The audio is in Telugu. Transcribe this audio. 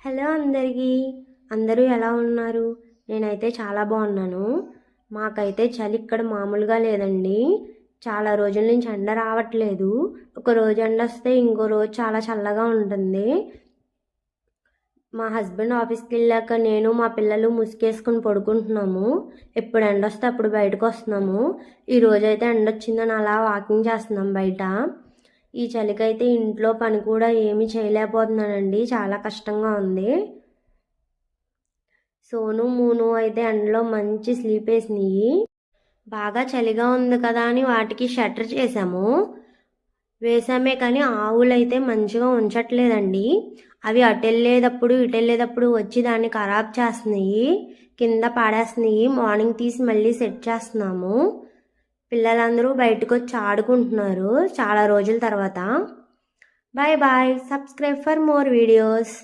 హలో అందరికీ. అందరూ ఎలా ఉన్నారు? నేనైతే చాలా బాగున్నాను. మాకైతే చలి ఇక్కడ మామూలుగా లేదండి. చాలా రోజుల నుంచి ఎండ రావట్లేదు. ఒక రోజు ఎండ వస్తే ఇంకో రోజు చాలా చల్లగా ఉంటుంది. మా హస్బెండ్ ఆఫీస్కి వెళ్ళాక నేను మా పిల్లలు ముసుగేసుకుని పడుకుంటున్నాము. ఎప్పుడు ఎండ వస్తే అప్పుడు బయటకు వస్తున్నాము. ఈ రోజైతే ఎండ వచ్చిందని అలా వాకింగ్ చేస్తున్నాం బయట. ఈ చలికైతే ఇంట్లో పని కూడా ఏమీ చేయలేకపోతున్నానండి. చాలా కష్టంగా ఉంది. సోను మూను అయితే ఎండలో మంచి స్లీప్ వేసినాయి. బాగా చలిగా ఉంది కదా అని వాటికి షట్టర్ వేసామే కానీ ఆవులైతే మంచిగా ఉంచట్లేదండి. అవి అటు వెళ్ళేటప్పుడు వచ్చి దాన్ని ఖరాబ్ చేస్తున్నాయి, కింద పాడేస్తున్నాయి. మార్నింగ్ తీసి మళ్ళీ సెట్ చేస్తున్నాము. పిల్లలందరూ బయటకు వచ్చి ఆడుకుంటున్నారు చాలా రోజుల తర్వాత. Bye bye. Subscribe for more videos.